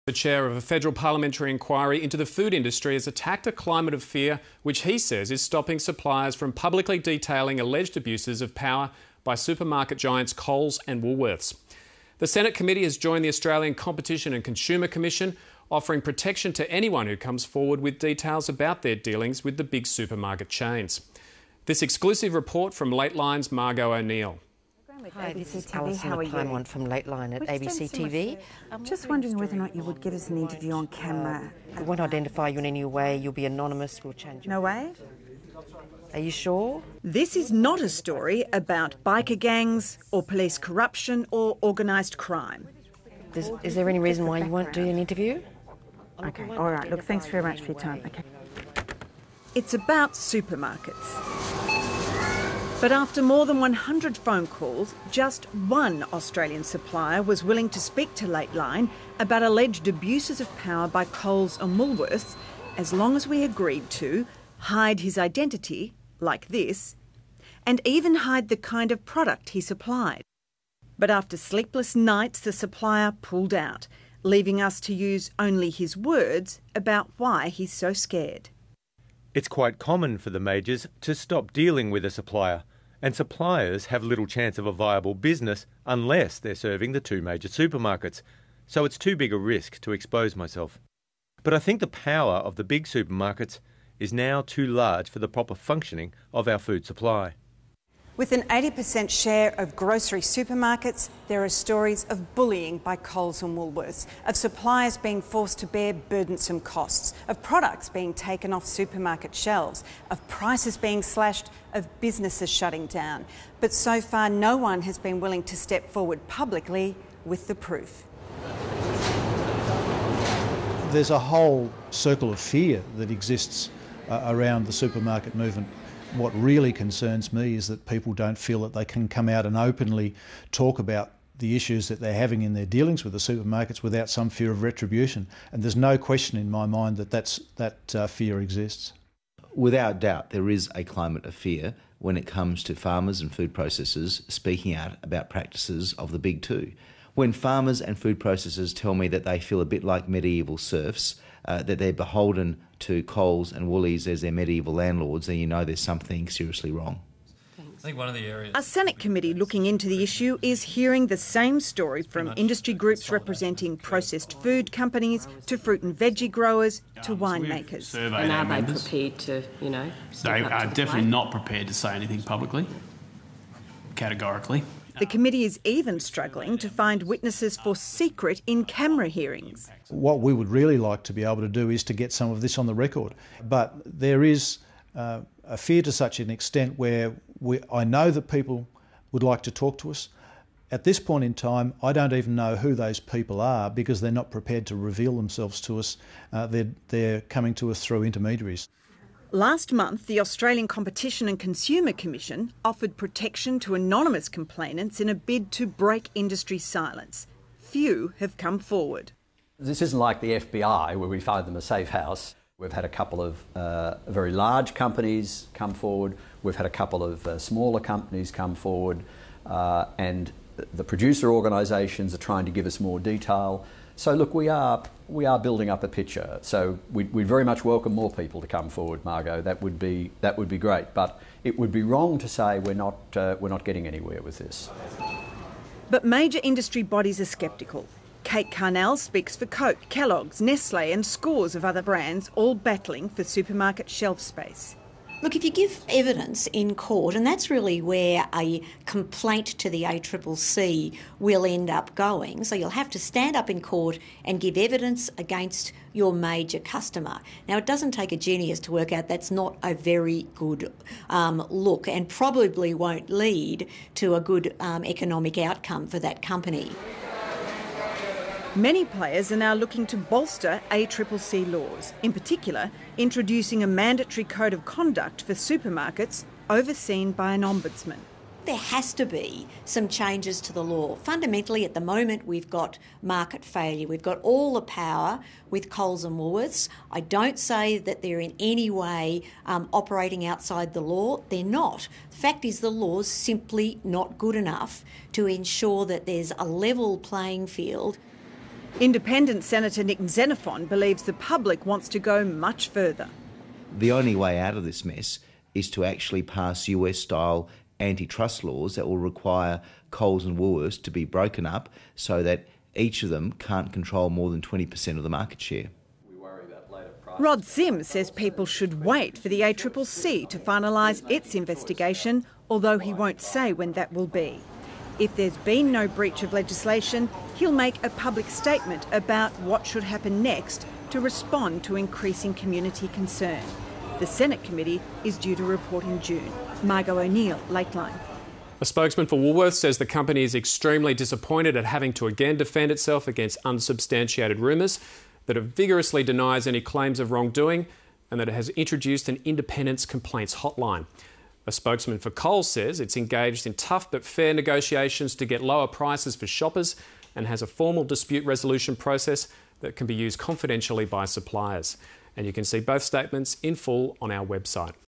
The chair of a Federal Parliamentary inquiry into the food industry has attacked a climate of fear which he says is stopping suppliers from publicly detailing alleged abuses of power by supermarket giants Coles and Woolworths. The Senate committee has joined the Australian Competition and Consumer Commission, offering protection to anyone who comes forward with details about their dealings with the big supermarket chains. This exclusive report from Lateline's Margot O'Neill. Hi, this is Alison Pine from Lateline at ABC TV. Just wondering whether or not you would give us an interview on camera. We won't identify you in any way. You'll be anonymous. We'll change it. No way? Are you sure? This is not a story about biker gangs or police corruption or organised crime. Is there any reason why you won't do an interview? OK, all right. Look, thanks very much for your time. OK. It's about supermarkets. But after more than 100 phone calls, just one Australian supplier was willing to speak to Lateline about alleged abuses of power by Coles and Woolworths, as long as we agreed to hide his identity, like this, and even hide the kind of product he supplied. But after sleepless nights, the supplier pulled out, leaving us to use only his words about why he's so scared. It's quite common for the majors to stop dealing with a supplier, and suppliers have little chance of a viable business unless they're serving the two major supermarkets. So it's too big a risk to expose myself. But I think the power of the big supermarkets is now too large for the proper functioning of our food supply. With an 80% share of grocery supermarkets, there are stories of bullying by Coles and Woolworths, of suppliers being forced to bear burdensome costs, of products being taken off supermarket shelves, of prices being slashed, of businesses shutting down. But so far, no one has been willing to step forward publicly with the proof. There's a whole circle of fear that exists around the supermarket movement. What really concerns me is that people don't feel that they can come out and openly talk about the issues that they're having in their dealings with the supermarkets without some fear of retribution. And there's no question in my mind that that fear exists. Without doubt, there is a climate of fear when it comes to farmers and food processors speaking out about practices of the big two. When farmers and food processors tell me that they feel a bit like medieval serfs, that they're beholden to Coles and Woolies as their medieval landlords, then you know there's something seriously wrong. I think one of the areas... A Senate committee looking into the issue is hearing the same story from industry groups representing processed food companies to fruit and veggie growers to winemakers. And are they prepared to, They are definitely not prepared to say anything publicly, categorically. The committee is even struggling to find witnesses for secret in-camera hearings. What we would really like to be able to do is to get some of this on the record. But there is a fear to such an extent where I know that people would like to talk to us. At this point in time, I don't even know who those people are because they're not prepared to reveal themselves to us. They're coming to us through intermediaries. Last month, the Australian Competition and Consumer Commission offered protection to anonymous complainants in a bid to break industry silence. Few have come forward. This isn't like the FBI where we find them a safe house. We've had a couple of very large companies come forward. We've had a couple of smaller companies come forward. And the producer organisations are trying to give us more detail. So look, we are building up a picture. So we very much welcome more people to come forward, Margot. That would be great. But it would be wrong to say we're not getting anywhere with this. But major industry bodies are sceptical. Kate Carnell speaks for Coke, Kellogg's, Nestle and scores of other brands, all battling for supermarket shelf space. Look, if you give evidence in court, and that's really where a complaint to the ACCC will end up going, so you'll have to stand up in court and give evidence against your major customer. Now, it doesn't take a genius to work out that's not a very good look and probably won't lead to a good economic outcome for that company. Many players are now looking to bolster ACCC laws, in particular introducing a mandatory code of conduct for supermarkets overseen by an ombudsman. There has to be some changes to the law. Fundamentally, at the moment, we've got market failure. We've got all the power with Coles and Woolworths. I don't say that they're in any way operating outside the law. They're not. The fact is the law's simply not good enough to ensure that there's a level playing field. Independent Senator Nick Xenophon believes the public wants to go much further. The only way out of this mess is to actually pass US-style antitrust laws that will require Coles and Woolworths to be broken up so that each of them can't control more than 20% of the market share. Rod Sims says people should wait for the ACCC to finalise its investigation, although he won't say when that will be. If there's been no breach of legislation, he'll make a public statement about what should happen next to respond to increasing community concern. The Senate committee is due to report in June. Margot O'Neill, Lateline. A spokesman for Woolworths says the company is extremely disappointed at having to again defend itself against unsubstantiated rumours, that it vigorously denies any claims of wrongdoing, and that it has introduced an independence complaints hotline. A spokesman for Coles says it's engaged in tough but fair negotiations to get lower prices for shoppers and has a formal dispute resolution process that can be used confidentially by suppliers. And you can see both statements in full on our website.